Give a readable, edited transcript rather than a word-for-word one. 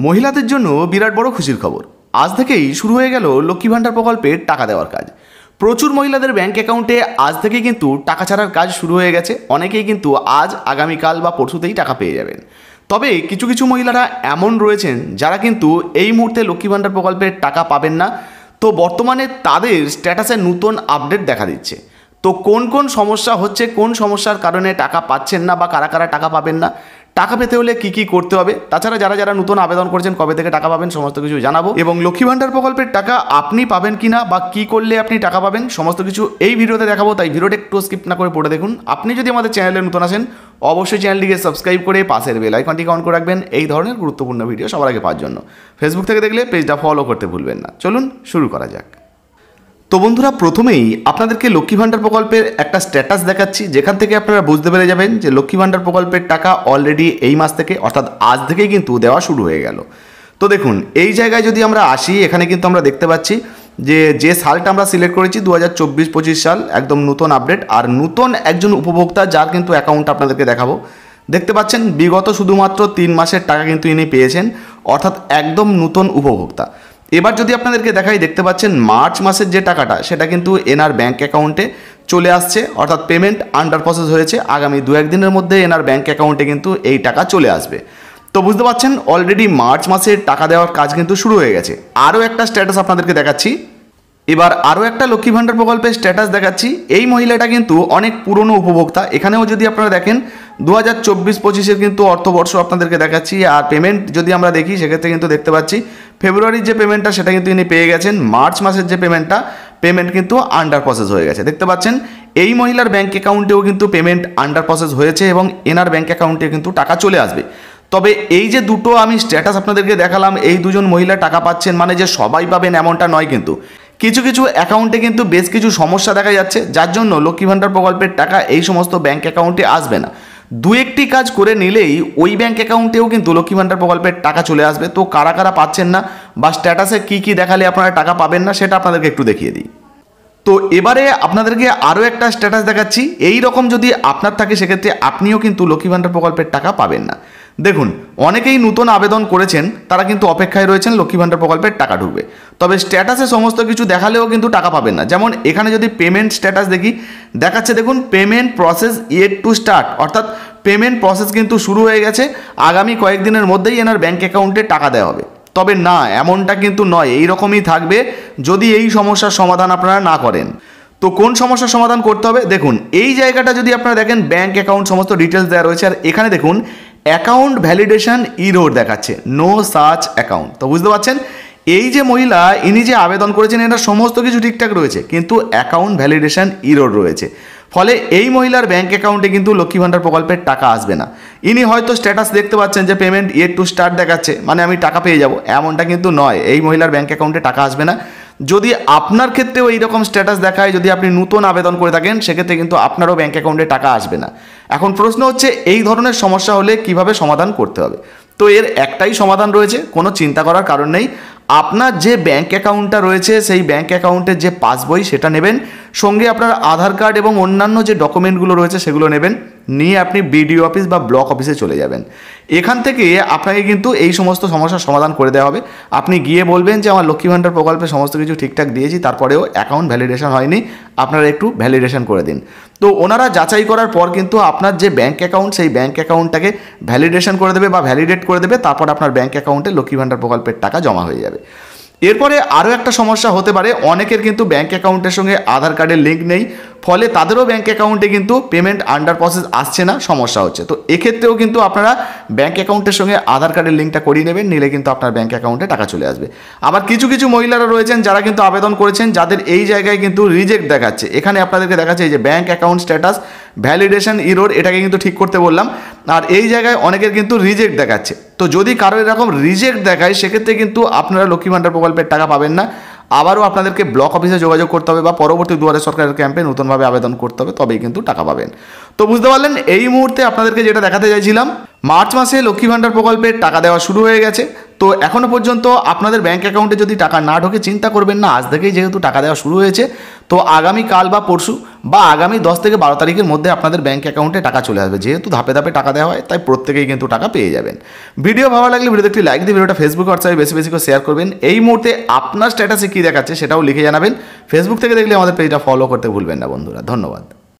মহিলাদের জন্য বিরাট বড় খুশির খবর। আজ থেকেই শুরু হয়ে গেল লক্ষ্মী ভাণ্ডার প্রকল্পের টাকা দেওয়ার কাজ। প্রচুর মহিলাদের ব্যাংক অ্যাকাউন্টে আজ থেকে কিন্তু টাকা ছাড়ার কাজ শুরু হয়ে গেছে। অনেকেই কিন্তু আজ আগামীকাল বা পরশুতেই টাকা পেয়ে যাবেন। তবে কিছু কিছু মহিলারা এমন রয়েছেন যারা কিন্তু এই মুহূর্তে লক্ষ্মী ভাণ্ডার প্রকল্পের টাকা পাবেন না। তো বর্তমানে তাদের স্ট্যাটাসে নতুন আপডেট দেখা দিচ্ছে। তো কোন কোন সমস্যা হচ্ছে, কোন সমস্যার কারণে টাকা পাচ্ছেন না বা কারা কারা টাকা পাবেন না, টাকা পেতে হলে কি কি করতে হবে, তাছাড়া যারা যারা নতুন আবেদন করেছেন কবে থেকে টাকা পাবেন সমস্ত কিছু জানাবো। এবং লক্ষ্মী ভাণ্ডার প্রকল্পের টাকা আপনি পাবেন কিনা বা কি করলে আপনি টাকা পাবেন সমস্ত কিছু এই ভিডিওতে দেখাবো। তাই ভিডিওটা একটু স্কিপ না করে পড়ে দেখুন। আপনি যদি আমাদের চ্যানেলে নতুন আসেন অবশ্যই চ্যানেলটিকে সাবস্ক্রাইব করে পাশের বেল আইকনটি অন করে রাখবেন এই ধরনের গুরুত্বপূর্ণ ভিডিও সবার আগে পাওয়ার জন্য। ফেসবুক থেকে দেখলে পেজটা ফলো করতে ভুলবেন না। চলুন শুরু করা যাক। তো বন্ধুরা, প্রথমেই আপনাদেরকে লক্ষ্মী ভাণ্ডার প্রকল্পের একটা স্ট্যাটাস দেখাচ্ছি, যেখান থেকে আপনারা বুঝতে পেরে যাবেন যে লক্ষ্মী ভাণ্ডার প্রকল্পের টাকা অলরেডি এই মাস থেকে অর্থাৎ আজ থেকেই কিন্তু দেওয়া শুরু হয়ে গেল। তো দেখুন, এই জায়গায় যদি আমরা আসি, এখানে কিন্তু আমরা দেখতে পাচ্ছি যে সালটা আমরা সিলেক্ট করেছি 2024-25 সাল, একদম নতুন আপডেট। আর নতুন একজন উপভোক্তা যার কিন্তু অ্যাকাউন্ট আপনাদেরকে দেখাবো। দেখতে পাচ্ছেন বিগত শুধুমাত্র 3 মাসের টাকা কিন্তু ইনি পেয়েছেন, অর্থাৎ একদম নতুন উপভোক্তা। এবার যদি আপনাদেরকে দেখাই, দেখতে পাচ্ছেন মার্চ মাসের যে টাকাটা সেটা কিন্তু এনার ব্যাঙ্ক অ্যাকাউন্টে চলে আসছে, অর্থাৎ পেমেন্ট আন্ডার প্রসেস হয়েছে। আগামী 2-1 দিনের মধ্যে এনার ব্যাঙ্ক অ্যাকাউন্টে কিন্তু এই টাকা চলে আসবে। তো বুঝতে পারছেন অলরেডি মার্চ মাসের টাকা দেওয়ার কাজ কিন্তু শুরু হয়ে গেছে। আরও একটা স্ট্যাটাস আপনাদেরকে দেখাচ্ছি। এবার আরও একটা লক্ষ্মী ভাণ্ডার প্রকল্পের স্ট্যাটাস দেখাচ্ছি। এই মহিলাটা কিন্তু অনেক পুরনো উপভোক্তা। এখানেও যদি আপনারা দেখেন 2024-25-এর কিন্তু অর্থবর্ষ আপনাদেরকে দেখাচ্ছি। আর পেমেন্ট যদি আমরা দেখি সেক্ষেত্রে কিন্তু দেখতে পাচ্ছি ফেব্রুয়ারির যে পেমেন্টটা সেটা কিন্তু ইনি পেয়ে গেছেন। মার্চ মাসের যে পেমেন্ট কিন্তু আন্ডার প্রসেস হয়ে গেছে। দেখতে পাচ্ছেন এই মহিলার ব্যাঙ্ক অ্যাকাউন্টেও কিন্তু পেমেন্ট আন্ডার প্রসেস হয়েছে এবং এনার ব্যাঙ্ক অ্যাকাউন্টে কিন্তু টাকা চলে আসবে। তবে এই যে দুটো আমি স্ট্যাটাস আপনাদেরকে দেখালাম, এই দুজন মহিলা টাকা পাচ্ছেন মানে যে সবাই পাবেন এমনটা নয়। কিন্তু কিছু কিছু অ্যাকাউন্টে কিন্তু বেশ কিছু সমস্যা দেখা যাচ্ছে, যার জন্য লক্ষ্মী ভাণ্ডার প্রকল্পের টাকা এই সমস্ত ব্যাঙ্ক অ্যাকাউন্টে আসবে না। 2-1টি কাজ করে নিলেই ওই ব্যাঙ্ক অ্যাকাউন্টেও কিন্তু লক্ষ্মী ভাণ্ডার প্রকল্পের টাকা চলে আসবে। তো কারা কারা পাচ্ছেন না বা স্ট্যাটাসে কী কী দেখালে আপনারা টাকা পাবেন না সেটা আপনাদেরকে একটু দেখিয়ে দিই। তো এবারে আপনাদেরকে আরও একটা স্ট্যাটাস দেখাচ্ছি। এই রকম যদি আপনার থাকে সেক্ষেত্রে আপনিও কিন্তু লক্ষ্মী ভাণ্ডার প্রকল্পের টাকা পাবেন না। দেখুন, অনেকেই নতুন আবেদন করেছেন, তারা কিন্তু অপেক্ষায় রয়েছেন লক্ষ্মী ভাণ্ডার প্রকল্পের টাকা ঢুকবে। তবে স্ট্যাটাসে সমস্ত কিছু দেখালেও কিন্তু টাকা পাবেন না। যেমন এখানে যদি পেমেন্ট স্ট্যাটাস দেখি, দেখাচ্ছে দেখুন payment process yet to start, অর্থাৎ পেমেন্ট প্রসেস কিন্তু শুরু হয়ে গেছে। আগামী কয়েকদিনের মধ্যেই এনার ব্যাঙ্ক অ্যাকাউন্টে টাকা দেওয়া হবে। তবে না, এমনটা কিন্তু নয়, এই রকমই থাকবে যদি এই সমস্যার সমাধান আপনারা না করেন। তো কোন সমস্যার সমাধান করতে হবে দেখুন, এই জায়গাটা যদি আপনারা দেখেন ব্যাঙ্ক অ্যাকাউন্ট সমস্ত ডিটেলস দেওয়া রয়েছে। আর এখানে দেখুন অ্যাকাউন্ট ভ্যালিডেশন ইরোর দেখাচ্ছে, নো সার্চ অ্যাকাউন্ট। তো বুঝতে পারছেন এই যে মহিলা ইনি যে আবেদন করেছেন এটা সমস্ত কিছু ঠিকঠাক রয়েছে, কিন্তু অ্যাকাউন্ট ভ্যালিডেশন ইরোর রয়েছে। ফলে এই মহিলার ব্যাঙ্ক অ্যাকাউন্টে কিন্তু লক্ষ্মী ভাণ্ডার প্রকল্পের টাকা আসবে না। ইনি হয়তো স্ট্যাটাস দেখতে পাচ্ছেন যে পেমেন্ট ইয়েট টু স্টার্ট দেখাচ্ছে, মানে আমি টাকা পেয়ে যাব, এমনটা কিন্তু নয়। এই মহিলার ব্যাঙ্ক অ্যাকাউন্টে টাকা আসবে না। যদি আপনার ক্ষেত্রেও এইরকম স্ট্যাটাস দেখায়, যদি আপনি নতুন আবেদন করে থাকেন, সেক্ষেত্রে কিন্তু আপনারও ব্যাঙ্ক অ্যাকাউন্টে টাকা আসবে না। এখন প্রশ্ন হচ্ছে এই ধরনের সমস্যা হলে কিভাবে সমাধান করতে হবে। তো এর একটাই সমাধান রয়েছে, কোনো চিন্তা করার কারণ নেই। আপনার যে ব্যাঙ্ক অ্যাকাউন্টটা রয়েছে সেই ব্যাঙ্ক অ্যাকাউন্টের যে পাসবই সেটা নেবেন, সঙ্গে আপনার আধার কার্ড এবং অন্যান্য যে ডকুমেন্টগুলো রয়েছে সেগুলো নেবেন, নিয়ে আপনি বিডিও অফিস বা ব্লক অফিসে চলে যাবেন। এখান থেকে আপনাকে কিন্তু এই সমস্ত সমস্যার সমাধান করে দেওয়া হবে। আপনি গিয়ে বলবেন যে আমার লক্ষ্মী ভাণ্ডার প্রকল্পে সমস্ত কিছু ঠিকঠাক দিয়েছি, তারপরেও অ্যাকাউন্ট ভ্যালিডেশন হয়নি, আপনারা একটু ভ্যালিডেশন করে দিন। তো ওনারা যাচাই করার পর কিন্তু আপনার যে ব্যাঙ্ক অ্যাকাউন্ট সেই ব্যাঙ্ক অ্যাকাউন্টটাকে ভ্যালিডেশন করে দেবে বা ভ্যালিডেট করে দেবে, তারপর আপনার ব্যাঙ্ক অ্যাকাউন্টে লক্ষ্মী ভাণ্ডার প্রকল্পের টাকা জমা হয়ে যাবে। এরপরে আরও একটা সমস্যা হতে পারে, অনেকের কিন্তু ব্যাঙ্ক অ্যাকাউন্টের সঙ্গে আধার কার্ডের লিঙ্ক নেই, ফলে তাদেরও ব্যাঙ্ক অ্যাকাউন্টে কিন্তু পেমেন্ট আন্ডার প্রসেস আসছে না, সমস্যা হচ্ছে। তো এক্ষেত্রেও কিন্তু আপনারা ব্যাঙ্ক অ্যাকাউন্টের সঙ্গে আধার কার্ডের লিঙ্কটা করিয়ে নেবেন, নিলে কিন্তু আপনার ব্যাঙ্ক অ্যাকাউন্টে টাকা চলে আসবে। আবার কিছু কিছু মহিলারা রয়েছেন যারা কিন্তু আবেদন করেছেন, যাদের এই জায়গায় কিন্তু রিজেক্ট দেখাচ্ছে। এখানে আপনাদেরকে দেখাচ্ছে এই যে bank account status validation error, এটাকে কিন্তু ঠিক করতে বললাম। আর এই জায়গায় অনেকের কিন্তু রিজেক্ট দেখাচ্ছে। তো যদি কারো এরকম রিজেক্ট দেখায় সেক্ষেত্রে কিন্তু আপনারা লক্ষ্মী ভাণ্ডার প্রকল্পের টাকা পাবেন না। আবারও আপনাদেরকে ব্লক অফিসে যোগাযোগ করতে হবে বা পরবর্তী দুয়ারে সরকারের ক্যাম্পে নতুনভাবে আবেদন করতে হবে, তবেই কিন্তু টাকা পাবেন। তো বুঝতে পারলেন এই মুহূর্তে আপনাদেরকে যেটা দেখাতে চাইছিলাম, মার্চ মাসে লক্ষ্মী ভাণ্ডার প্রকল্পের টাকা দেওয়া শুরু হয়ে গেছে। তো এখনও পর্যন্ত আপনাদের ব্যাঙ্ক অ্যাকাউন্টে যদি টাকা না ঢোকে চিন্তা করবেন না, আজ থেকেই যেহেতু টাকা দেওয়া শুরু হয়েছে, তো আগামীকাল বা পরশু বা আগামী 10 থেকে 12 তারিখের মধ্যে আপনাদের ব্যাঙ্ক অ্যাকাউন্টে টাকা চলে আসবে। যেহেতু ধাপে ধাপে টাকা দেওয়া হয়, তাই প্রত্যেকেই কিন্তু টাকা পেয়ে যাবেন। ভিডিও ভালো লাগলে ভিডিওতে একটি লাইক দিয়ে ভিডিওটা ফেসবুক হোয়াটসঅ্যাপে বেশি বেশি করে শেয়ার করবেন। এই মুহূর্তে আপনার স্ট্যাটাসে কী দেখাচ্ছে সেটাও লিখে জানাবেন। ফেসবুক থেকে দেখলে আমাদের পেজটা ফলো করতে ভুলবেন না বন্ধুরা। ধন্যবাদ।